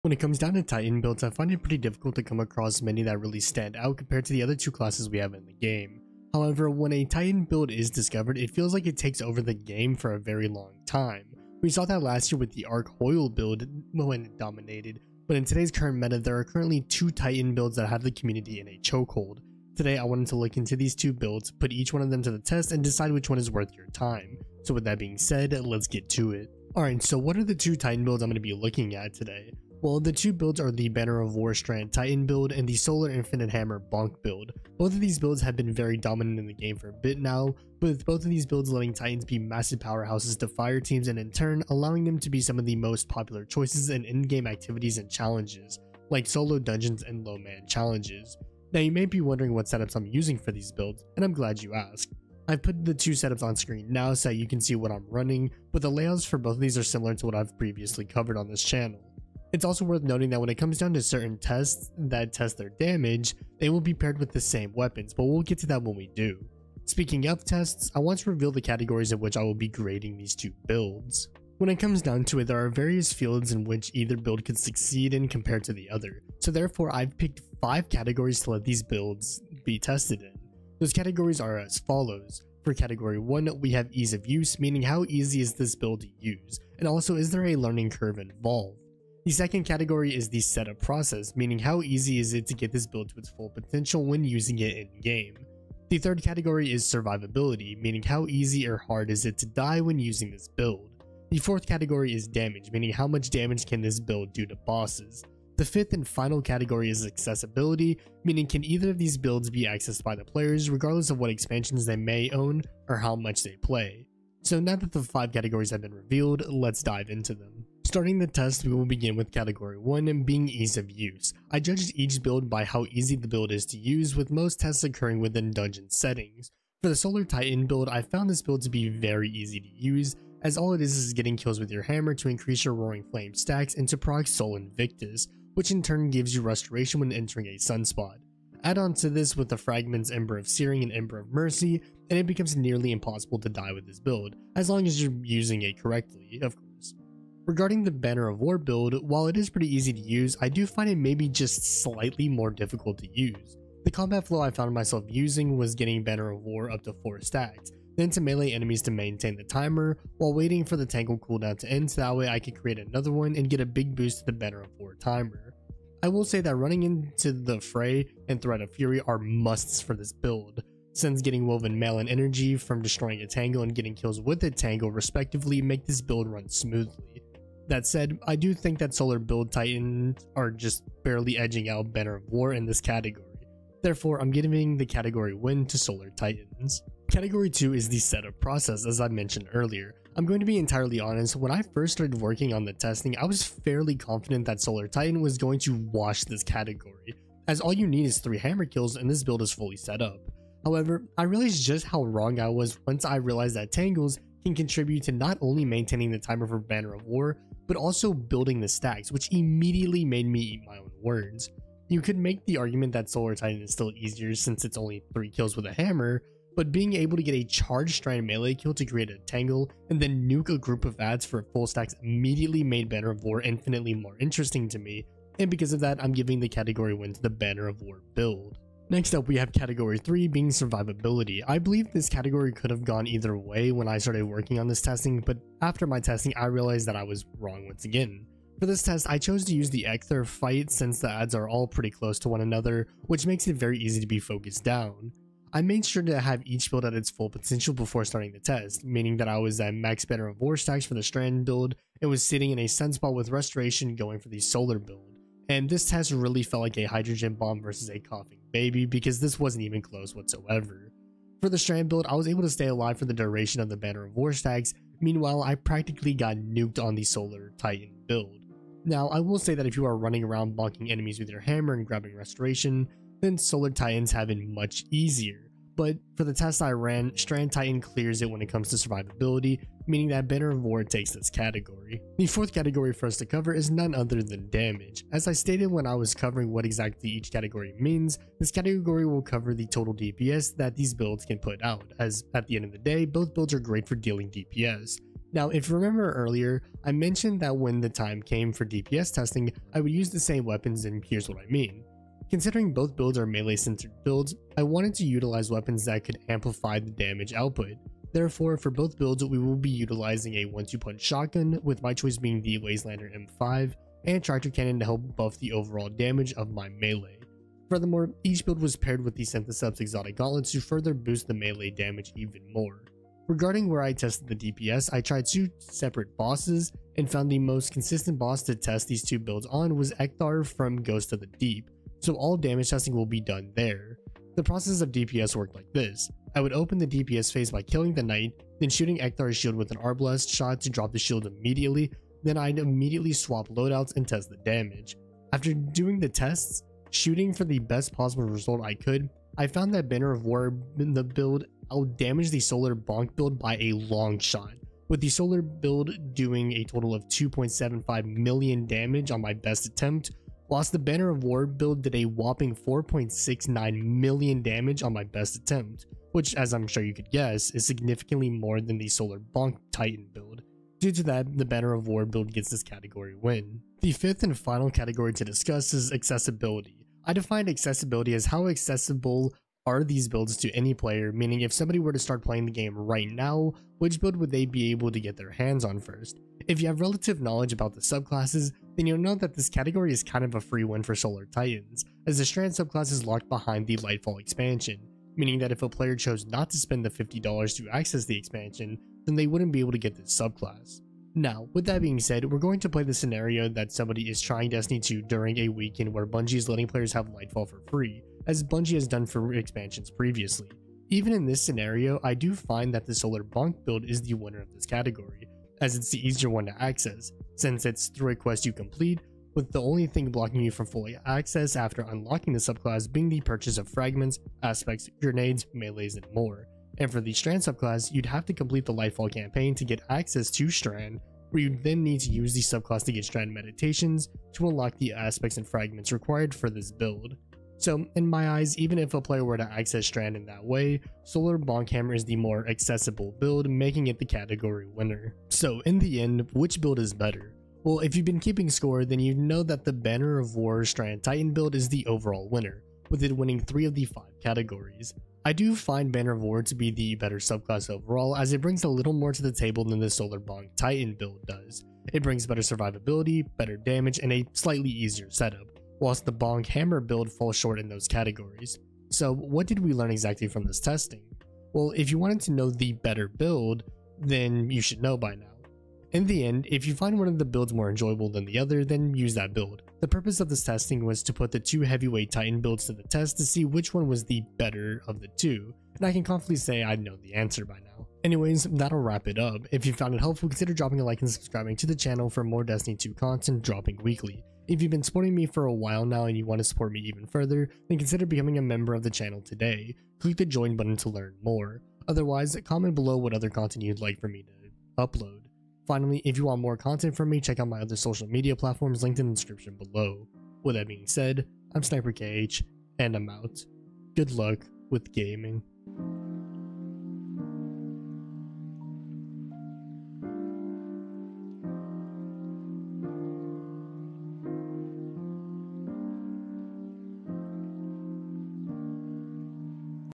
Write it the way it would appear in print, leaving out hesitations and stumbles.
When it comes down to Titan builds, I find it pretty difficult to come across many that really stand out compared to the other two classes we have in the game. However, when a Titan build is discovered, it feels like it takes over the game for a very long time. We saw that last year with the Arc Hoyle build when it dominated, but in today's current meta, there are currently two Titan builds that have the community in a chokehold. Today, I wanted to look into these two builds, put each one of them to the test, and decide which one is worth your time. So with that being said, let's get to it. Alright, so what are the two Titan builds I'm going to be looking at today? Well, the two builds are the Banner of War Strand Titan build and the Solar Infinite Hammer Bonk build. Both of these builds have been very dominant in the game for a bit now, with both of these builds letting Titans be massive powerhouses to fire teams and in turn allowing them to be some of the most popular choices in in-game activities and challenges, like solo dungeons and low man challenges. Now you may be wondering what setups I'm using for these builds, and I'm glad you asked. I've put the two setups on screen now so that you can see what I'm running, but the layouts for both of these are similar to what I've previously covered on this channel. It's also worth noting that when it comes down to certain tests that test their damage, they will be paired with the same weapons, but we'll get to that when we do. Speaking of tests, I want to reveal the categories in which I will be grading these two builds. When it comes down to it, there are various fields in which either build could succeed in compared to the other, so therefore I've picked 5 categories to let these builds be tested in. Those categories are as follows. For category 1, we have ease of use, meaning how easy is this build to use, and also is there a learning curve involved. The second category is the setup process, meaning how easy is it to get this build to its full potential when using it in game. The third category is survivability, meaning how easy or hard is it to die when using this build. The fourth category is damage, meaning how much damage can this build do to bosses. The fifth and final category is accessibility, meaning can either of these builds be accessed by the players regardless of what expansions they may own or how much they play. So now that the 5 categories have been revealed, let's dive into them. Starting the test, we will begin with category 1 being ease of use. I judged each build by how easy the build is to use, with most tests occurring within dungeon settings. For the Solar Titan build, I found this build to be very easy to use, as all it is getting kills with your hammer to increase your Roaring Flame stacks and to proc Sol Invictus, which in turn gives you restoration when entering a sunspot. Add on to this with the fragments Ember of Searing and Ember of Mercy, and it becomes nearly impossible to die with this build, as long as you're using it correctly, of course. Regarding the Banner of War build, while it is pretty easy to use, I do find it maybe just slightly more difficult to use. The combat flow I found myself using was getting Banner of War up to 4 stacks, then to melee enemies to maintain the timer, while waiting for the Tangle cooldown to end so that way I could create another one and get a big boost to the Banner of War timer. I will say that running into the Fray and Threat of Fury are musts for this build, since getting Woven Mail and Energy from destroying a Tangle and getting kills with a Tangle respectively make this build run smoothly. That said, I do think that Solar build Titans are just barely edging out Banner of War in this category. Therefore, I'm giving the category win to Solar Titans. Category 2 is the setup process, as I mentioned earlier. I'm going to be entirely honest, when I first started working on the testing, I was fairly confident that Solar Titan was going to wash this category, as all you need is 3 hammer kills and this build is fully set up. However, I realized just how wrong I was once I realized that Tangles can contribute to not only maintaining the timer for Banner of War, but also building the stacks, which immediately made me eat my own words. You could make the argument that Solar Titan is still easier since it's only 3 kills with a hammer, but being able to get a charged strand melee kill to create a tangle and then nuke a group of ads for full stacks immediately made Banner of War infinitely more interesting to me, and because of that I'm giving the category win to the Banner of War build. Next up we have category 3 being survivability. I believe this category could have gone either way when I started working on this testing, but after my testing I realized that I was wrong once again. For this test I chose to use the Ecther fight since the ads are all pretty close to one another, which makes it very easy to be focused down. I made sure to have each build at its full potential before starting the test, meaning that I was at max Banner of War stacks for the Strand build, and was sitting in a sunspot with Restoration going for the Solar build. And this test really felt like a hydrogen bomb versus a coughing baby because this wasn't even close whatsoever. For the Strand build, I was able to stay alive for the duration of the Banner of War stacks, meanwhile I practically got nuked on the Solar Titan build. Now I will say that if you are running around bonking enemies with your hammer and grabbing Restoration, then Solar Titans have it much easier. But for the test I ran, Strand Titan clears it when it comes to survivability, meaning that Banner of War takes this category. The fourth category for us to cover is none other than damage. As I stated when I was covering what exactly each category means, this category will cover the total DPS that these builds can put out, as at the end of the day, both builds are great for dealing DPS. Now, if you remember earlier, I mentioned that when the time came for DPS testing, I would use the same weapons, and here's what I mean. Considering both builds are melee-centered builds, I wanted to utilize weapons that could amplify the damage output. Therefore, for both builds, we will be utilizing a 1-2 punch shotgun, with my choice being the Wastelander M5, and Tractor Cannon to help buff the overall damage of my melee. Furthermore, each build was paired with the Synthesubs Exotic Gauntlets to further boost the melee damage even more. Regarding where I tested the DPS, I tried 2 separate bosses and found the most consistent boss to test these 2 builds on was Ekthar from Ghost of the Deep, so all damage testing will be done there. The process of DPS worked like this. I would open the DPS phase by killing the knight, then shooting Ekthar's shield with an Arbalest shot to drop the shield immediately, then I'd immediately swap loadouts and test the damage. After doing the tests, shooting for the best possible result I could, I found that Banner of War in the build outdamaged the Solar Bonk build by a long shot, with the Solar build doing a total of 2.75 million damage on my best attempt, whilst the Banner of War build did a whopping 4.69 million damage on my best attempt, which, as I'm sure you could guess, is significantly more than the Solar Bonk Titan build. Due to that, the Banner of War build gets this category win. The fifth and final category to discuss is accessibility. I defined accessibility as how accessible are these builds to any player, meaning if somebody were to start playing the game right now, which build would they be able to get their hands on first? If you have relative knowledge about the subclasses, then you'll know that this category is kind of a free win for Solar Titans, as the Strand subclass is locked behind the Lightfall expansion, meaning that if a player chose not to spend the $50 to access the expansion, then they wouldn't be able to get this subclass. Now, with that being said, we're going to play the scenario that somebody is trying Destiny 2 during a weekend where Bungie is letting players have Lightfall for free, as Bungie has done for expansions previously. Even in this scenario, I do find that the Solar Bonk build is the winner of this category, as it's the easier one to access, since it's through a quest you complete, with the only thing blocking you from fully access after unlocking the subclass being the purchase of fragments, aspects, grenades, melees, and more. And for the Strand subclass, you'd have to complete the Lightfall campaign to get access to Strand, where you'd then need to use the subclass to get Strand meditations to unlock the aspects and fragments required for this build. So, in my eyes, even if a player were to access Strand in that way, Solar Bonk Hammer is the more accessible build, making it the category winner. So, in the end, which build is better? Well, if you've been keeping score, then you know that the Banner of War Strand Titan build is the overall winner, with it winning 3 of the 5 categories. I do find Banner of War to be the better subclass overall, as it brings a little more to the table than the Solar Bonk Titan build does. It brings better survivability, better damage, and a slightly easier setup, whilst the Bonk Hammer build falls short in those categories. So what did we learn exactly from this testing? Well, if you wanted to know the better build, then you should know by now. In the end, if you find one of the builds more enjoyable than the other, then use that build. The purpose of this testing was to put the 2 heavyweight Titan builds to the test to see which one was the better of the 2, and I can confidently say I know the answer by now. Anyways, that'll wrap it up. If you found it helpful, consider dropping a like and subscribing to the channel for more Destiny 2 content dropping weekly. If you've been supporting me for a while now and you want to support me even further, then consider becoming a member of the channel today. Click the join button to learn more. Otherwise, comment below what other content you'd like for me to upload. Finally, if you want more content from me, check out my other social media platforms linked in the description below. With that being said, I'm SniperKH, and I'm out. Good luck with gaming.